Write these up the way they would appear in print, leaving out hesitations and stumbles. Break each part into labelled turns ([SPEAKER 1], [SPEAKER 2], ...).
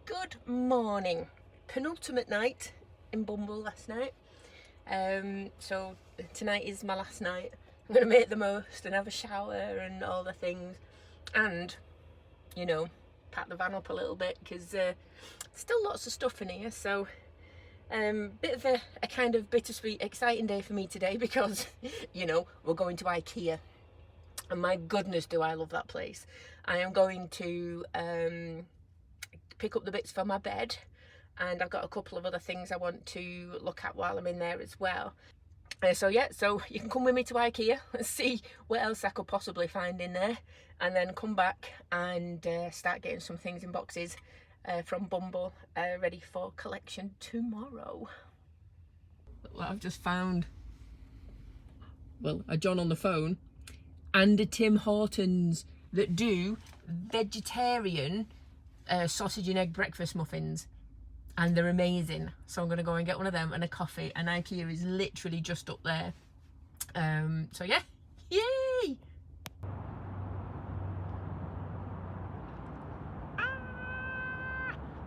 [SPEAKER 1] Good morning. Penultimate night in Bumble last night. So tonight is my last night. I'm going to make the most and have a shower and all the things. And, you know, pack the van up a little bit because still lots of stuff in here. So bit of a kind of bittersweet, exciting day for me today because, you know, we're going to IKEA. And my goodness, do I love that place. I am going to pick up the bits for my bed, and I've got a couple of other things I want to look at while I'm in there as well. So you can come with me to IKEA and see what else I could possibly find in there, and then come back and start getting some things in boxes from Bumble ready for collection tomorrow. Well, I've just found, well, a John on the phone and a Tim Hortons that do vegetarian sausage and egg breakfast muffins, and they're amazing. So I'm gonna go and get one of them and a coffee, and IKEA is literally just up there. So yeah, yay!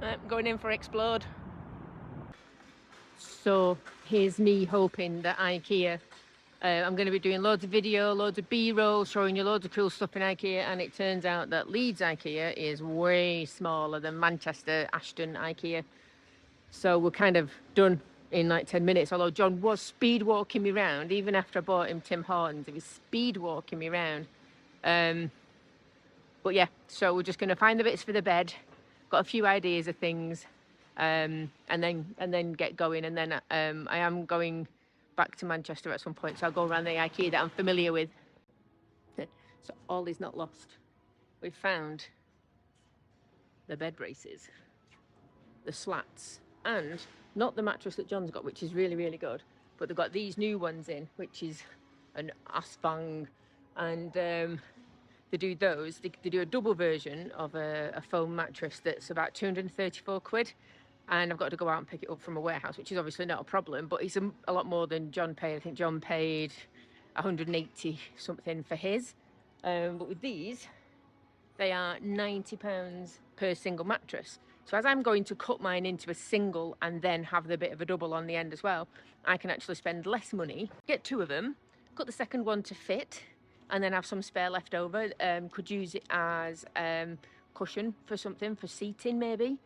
[SPEAKER 1] I'm going in for Explode. So here's me hoping that IKEA, I'm going to be doing loads of video, loads of B-roll, showing you loads of cool stuff in IKEA, and it turns out that Leeds IKEA is way smaller than Manchester Ashton IKEA. So we're kind of done in like 10 minutes, although John was speed walking me around. Even after I bought him Tim Hortons, he was speed walking me around. But yeah, so we're just going to find the bits for the bed. Got a few ideas of things, and then get going. And then I am going back to Manchester at some point, so I'll go around the IKEA that I'm familiar with. So all is not lost. We've found the bed braces, the slats, and not the mattress that John's got, which is really, really good, but they've got these new ones in, which is an Maxxfan, and they do those. They do a double version of a foam mattress that's about 234 quid. And I've got to go out and pick it up from a warehouse, which is obviously not a problem, but it's a lot more than John paid. I think John paid 180 something for his. But with these, they are £90 per single mattress. So as I'm going to cut mine into a single and then have the bit of a double on the end as well, I can actually spend less money, get two of them, cut the second one to fit, and then have some spare left over. Could use it as cushion for something, for seating maybe.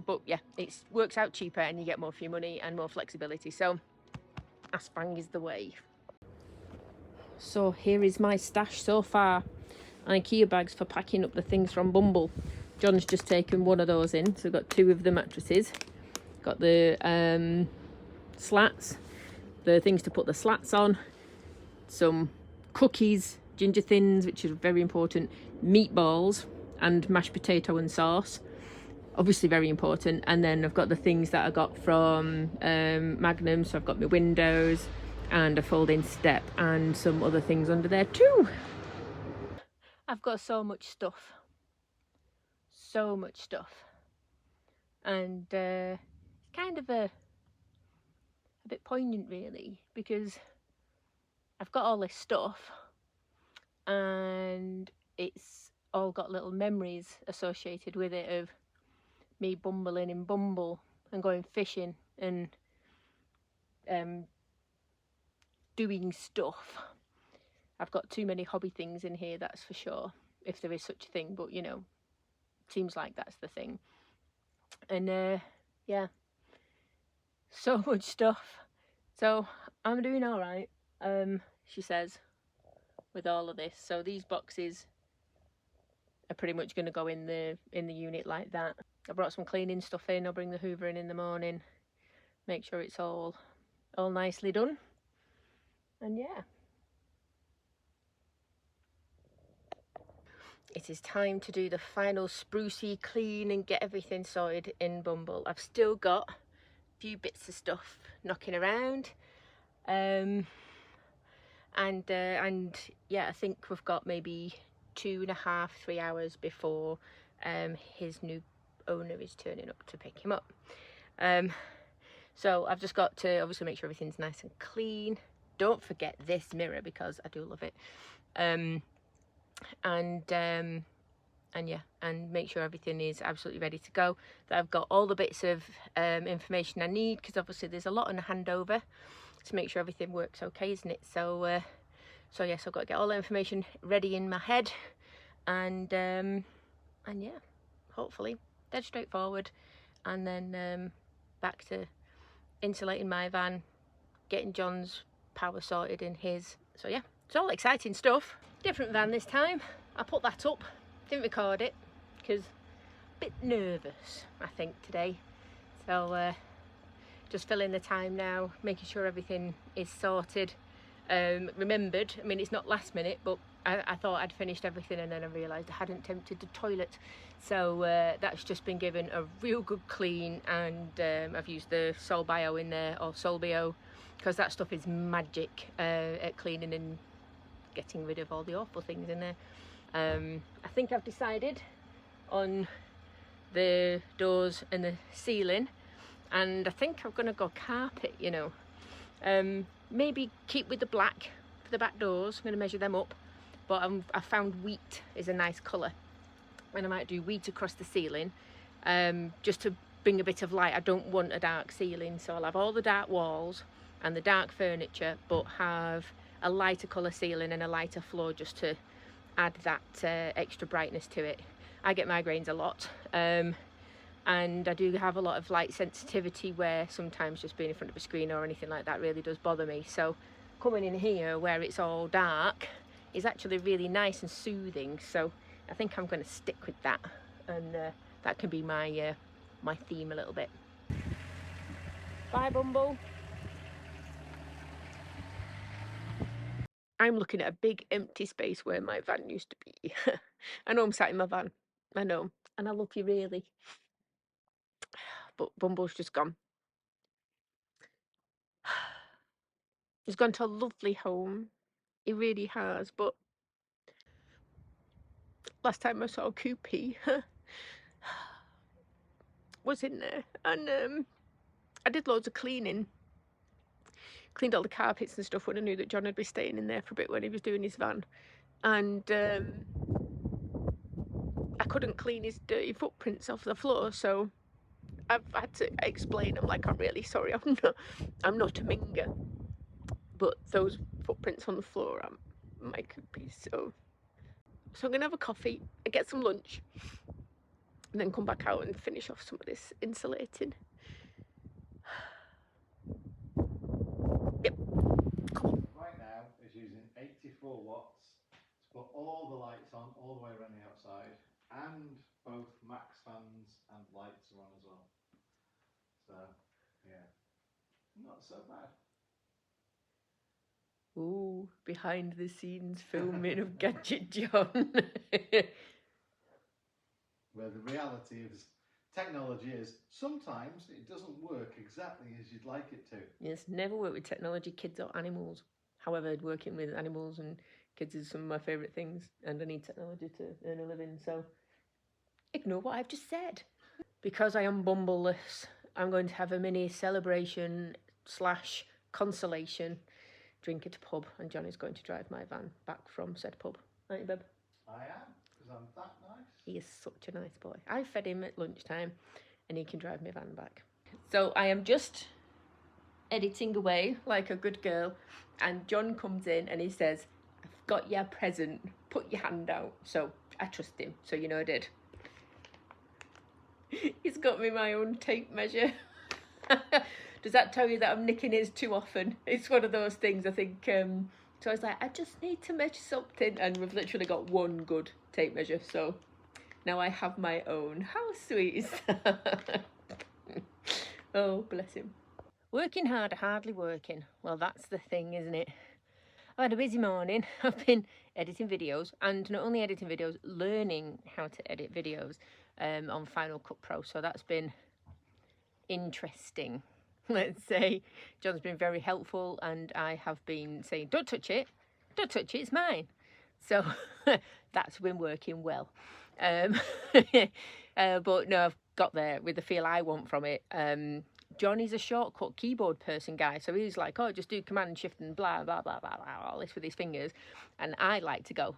[SPEAKER 1] But yeah, it works out cheaper and you get more for your money and more flexibility. So Maxxfan is the way. So here is my stash so far. IKEA bags for packing up the things from Bumble. John's just taken one of those in, so we've got two of the mattresses. Got the slats, the things to put the slats on, some cookies, ginger thins, which is very important, meatballs and mashed potato and sauce, obviously very important. And then I've got the things that I got from Magnum, so I've got my windows and a folding step and some other things under there too. I've got so much stuff, and it's kind of a bit poignant really, because I've got all this stuff and it's all got little memories associated with it of me bumbling in Bumble and going fishing and doing stuff. I've got too many hobby things in here, that's for sure, if there is such a thing, but you know, seems like that's the thing. And yeah, so much stuff. So I'm doing all right, she says, with all of this. So these boxes are pretty much going to go in the unit like that. I brought some cleaning stuff in. I'll bring the Hoover in the morning, make sure it's all nicely done, and yeah, it is time to do the final sprucey clean and get everything sorted in Bumble. I've still got a few bits of stuff knocking around, and yeah, I think we've got maybe 2.5 to 3 hours before his new owner is turning up to pick him up. So I've just got to obviously make sure everything's nice and clean. Don't forget this mirror because I do love it. And yeah, and make sure everything is absolutely ready to go, that I've got all the bits of information I need, because obviously there's a lot on the handover to make sure everything works okay, isn't it? So so yes, I've got to get all the information ready in my head, and yeah, hopefully dead straightforward, and then back to insulating my van, getting John's power sorted in his. So yeah, it's all exciting stuff. Different van this time. I put that up, didn't record it because a bit nervous I think today. So just filling the time now, making sure everything is sorted. Remembered, I mean, it's not last minute, but I thought I'd finished everything, and then I realised I hadn't emptied the toilet. So that's just been given a real good clean, and I've used the Sol Bio in there, or Sol Bio, because that stuff is magic at cleaning and getting rid of all the awful things in there. I think I've decided on the doors and the ceiling, and I think I'm gonna go carpet, you know. Maybe keep with the black for the back doors. I'm going to measure them up, but I found wheat is a nice colour, and I might do wheat across the ceiling, just to bring a bit of light. I don't want a dark ceiling, so I'll have all the dark walls and the dark furniture, but have a lighter colour ceiling and a lighter floor, just to add that extra brightness to it. I get migraines a lot, and I do have a lot of light sensitivity, where sometimes just being in front of a screen or anything like that really does bother me. So coming in here where it's all dark is actually really nice and soothing. So I think I'm going to stick with that, and that can be my my theme a little bit. Bye, Bumble. I'm looking at a big empty space where my van used to be. I know I'm sat in my van, I know, and I love you really, but Bumble's just gone. He's gone to a lovely home. He really has, but last time I saw Koopy was in there, and I did loads of cleaning. Cleaned all the carpets and stuff when I knew that John would be staying in there for a bit when he was doing his van, and I couldn't clean his dirty footprints off the floor, so I've had to explain. I'm like, I'm really sorry, I'm not a minger, but those footprints on the floor are my Koopy. So I'm gonna have a coffee and get some lunch, and then come back out and finish off some of this insulating. Yep.
[SPEAKER 2] Right now is using 84 watts to put all the lights on all the way around the outside, and both Maxxfans and lights are on as well. So yeah, not so bad.
[SPEAKER 1] Ooh, behind the scenes filming of Gadget John.
[SPEAKER 2] Where the reality of technology is sometimes it doesn't work exactly as you'd like it to.
[SPEAKER 1] Yes, never work with technology, kids or animals. However, working with animals and kids is some of my favourite things, and I need technology to earn a living, so ignore what I've just said. Because I am bumbleless, I'm going to have a mini celebration / consolation drink at a pub, and John is going to drive my van back from said pub. Aren't you, babe?
[SPEAKER 2] I am, because I'm that nice.
[SPEAKER 1] He is such a nice boy. I fed him at lunchtime, and he can drive my van back. So I am just editing away like a good girl, and John comes in and he says, I've got your present, put your hand out. So I trust him, so you know I did. He's got me my own tape measure. Does that tell you that I'm nicking his too often? It's one of those things, I think. So I was like, I just need to measure something, and we've literally got one good tape measure, so now I have my own. How sweet is that? Oh, bless him. Working hard, hardly working. Well, that's the thing, isn't it? I've had a busy morning. I've been editing videos, and not only editing videos, learning how to edit videos on Final Cut Pro. So that's been interesting, let's say. John's been very helpful, and I have been saying, don't touch it, it's mine. So that's been working well. But no, I've got there with the feel I want from it. Johnny's a shortcut keyboard person guy, so he's like, oh, just do command shift and blah blah blah blah blah, all this with his fingers, and I like to go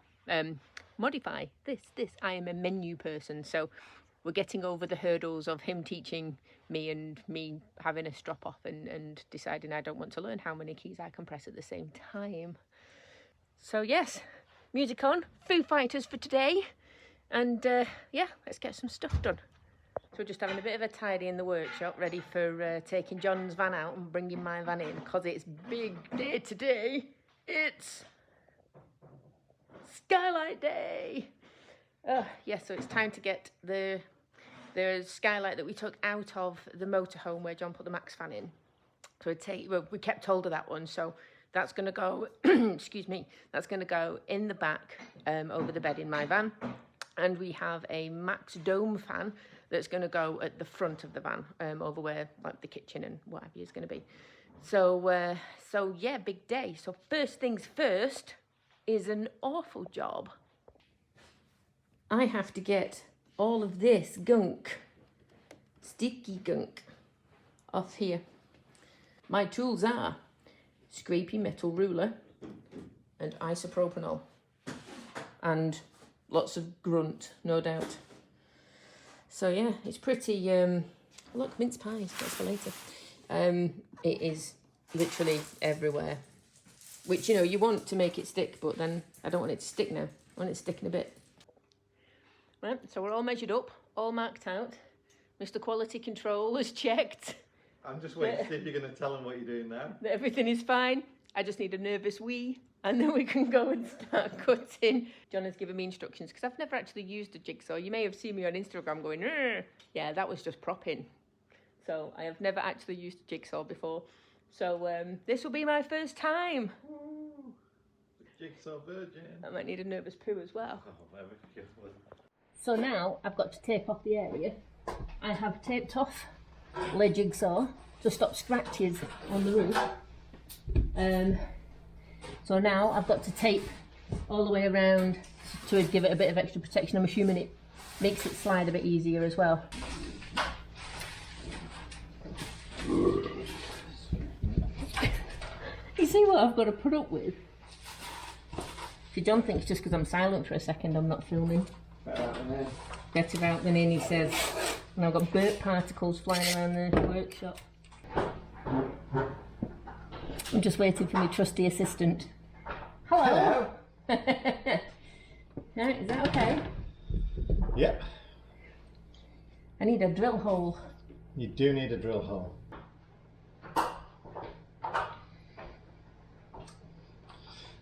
[SPEAKER 1] modify this. I am a menu person, so we're getting over the hurdles of him teaching me and me having a strop off and deciding I don't want to learn how many keys I can press at the same time. So yes, music on, Foo Fighters for today, and yeah, let's get some stuff done. So we're just having a bit of a tidy in the workshop, ready for taking John's van out and bringing my van in, because it's big day today. It's Skylight day. Yeah, so it's time to get the Skylight that we took out of the motorhome where John put the Maxxfan in. So we kept hold of that one, so that's going to go, excuse me, that's going to go in the back over the bed in my van. And we have a Max Dome fan that's going to go at the front of the van, over where like the kitchen and what have you is going to be. So so yeah, big day. So first things first is an awful job. I have to get all of this gunk, sticky gunk, off here. My tools are scrapey metal ruler and isopropanol, and lots of grunt, no doubt. So yeah, it's pretty, look, mince pies, that's for later. It is literally everywhere, which, you know, you want to make it stick, but then I don't want it to stick now. I want it sticking a bit. Right, so we're all measured up, all marked out. Mr. Quality Control has checked.
[SPEAKER 2] I'm just waiting to see if you're going to tell them what you're doing now.
[SPEAKER 1] That everything is fine. I just need a nervous wee, and then we can go and start cutting. John has given me instructions, because I've never actually used a jigsaw. You may have seen me on Instagram going, "Rrr." Yeah, that was just propping. So I have never actually used a jigsaw before. So this will be my first time.
[SPEAKER 2] Ooh, jigsaw virgin.
[SPEAKER 1] I might need a nervous poo as well.
[SPEAKER 2] Oh, very careful.
[SPEAKER 1] So now I've got to tape off the area. I have taped off the jigsaw to stop scratches on the roof. So now I've got to tape all the way around to give it a bit of extra protection. I'm assuming it makes it slide a bit easier as well. You see what I've got to put up with? See, John thinks just because I'm silent for a second I'm not filming. Better out than in, he says. And I've got burnt particles flying around the workshop. I'm just waiting for my trusty assistant. Hello. Right, is that okay?
[SPEAKER 2] Yep.
[SPEAKER 1] I need a drill hole.
[SPEAKER 2] You do need a drill hole.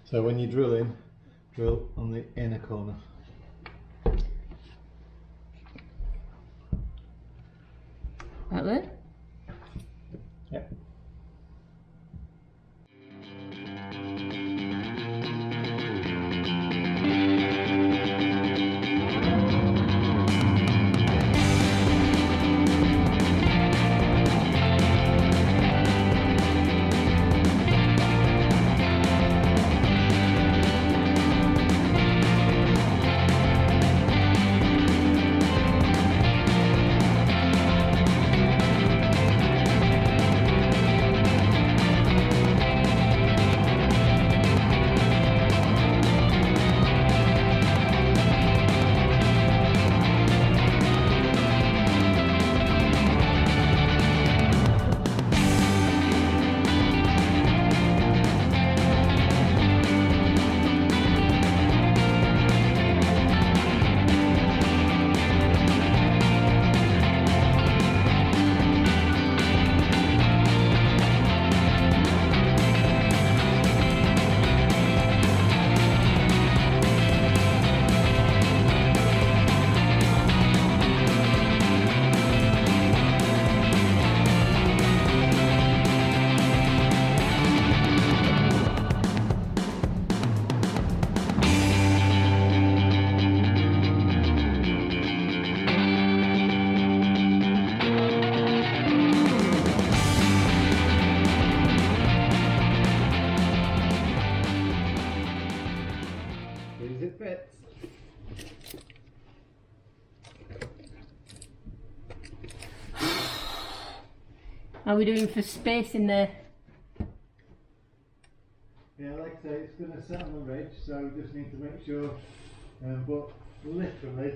[SPEAKER 2] So when you drill in, drill on the inner corner.
[SPEAKER 1] That there?
[SPEAKER 2] Yep.
[SPEAKER 1] How are we doing for space in there?
[SPEAKER 2] Yeah, like I say, it's going to sit on the ridge, so we just need to make sure But literally,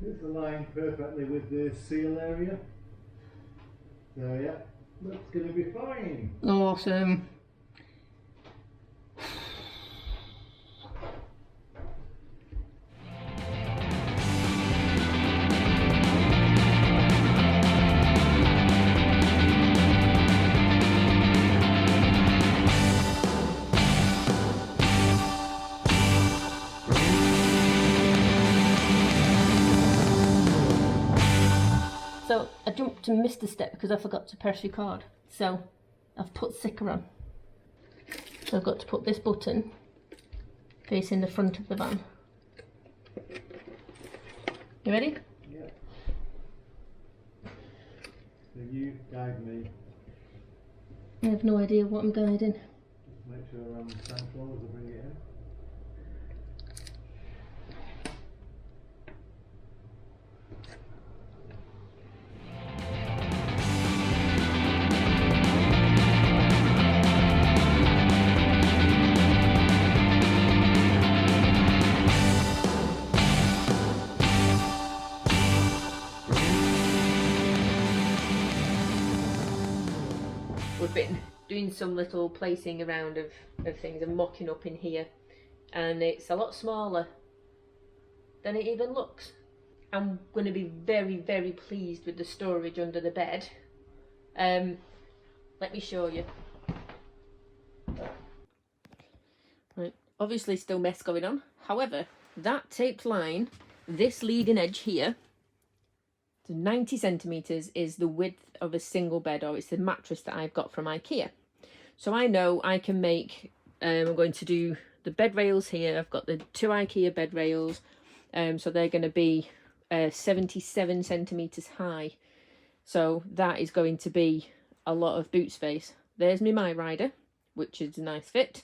[SPEAKER 2] it's aligned perfectly with the seal area. So yeah, that's going to be fine.
[SPEAKER 1] Awesome. So I jumped and missed a step because I forgot to press record. So I've put sticker on. So I've got to put this button facing the front of the van. You ready?
[SPEAKER 2] Yeah. So you guide me.
[SPEAKER 1] I have no idea what I'm guiding.
[SPEAKER 2] Just make sure I'm central as I bring it in.
[SPEAKER 1] We've been doing some little placing around of things and mocking up in here, and it's a lot smaller than it even looks. I'm going to be very, very pleased with the storage under the bed. Let me show you. Right, obviously still mess going on. However, that taped line, this leading edge here, so 90 centimetres is the width of a single bed, or it's the mattress that I've got from IKEA. So I know I can make, I'm going to do the bed rails here. I've got the 2 IKEA bed rails, so they're going to be 77 centimetres high. So that is going to be a lot of boot space. There's my rider, which is a nice fit.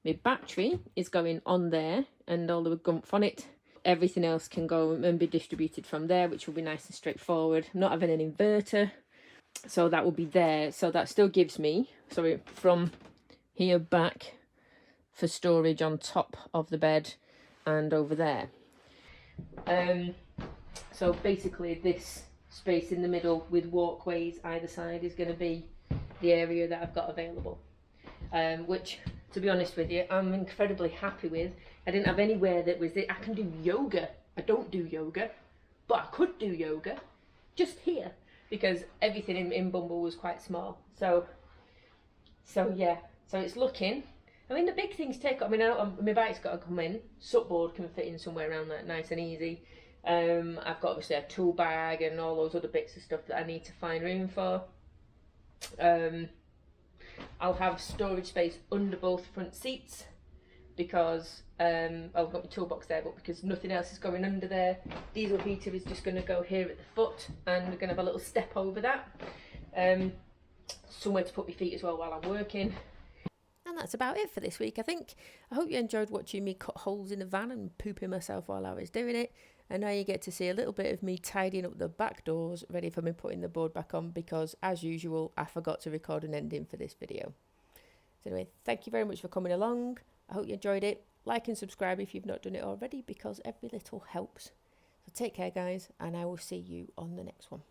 [SPEAKER 1] My battery is going on there and all the gumph on it. Everything else can go and be distributed from there, which will be nice and straightforward. I'm not having an inverter, so that will be there. So that still gives me, sorry, from here back for storage on top of the bed and over there. So basically this space in the middle with walkways either side is going to be the area that I've got available, which, to be honest with you, I'm incredibly happy with. I didn't have anywhere that was it. I can do yoga. I don't do yoga, but I could do yoga just here because everything in Bumble was quite small. So yeah, so it's looking. I mean, the big things take. I mean, my bike's got to come in. Supboard can fit in somewhere around that, nice and easy. I've got obviously a tool bag and all those other bits of stuff that I need to find room for. I'll have storage space under both front seats because I've got my toolbox there, but because nothing else is going under there, diesel heater is just going to go here at the foot, and we're going to have a little step over that. Somewhere to put my feet as well while I'm working. And that's about it for this week, I think. I hope you enjoyed watching me cut holes in the van and pooping myself while I was doing it. And now you get to see a little bit of me tidying up the back doors, ready for me putting the board back on, because as usual, I forgot to record an ending for this video. So anyway, thank you very much for coming along. I hope you enjoyed it. Like and subscribe if you've not done it already, because every little helps. So take care, guys, and I will see you on the next one.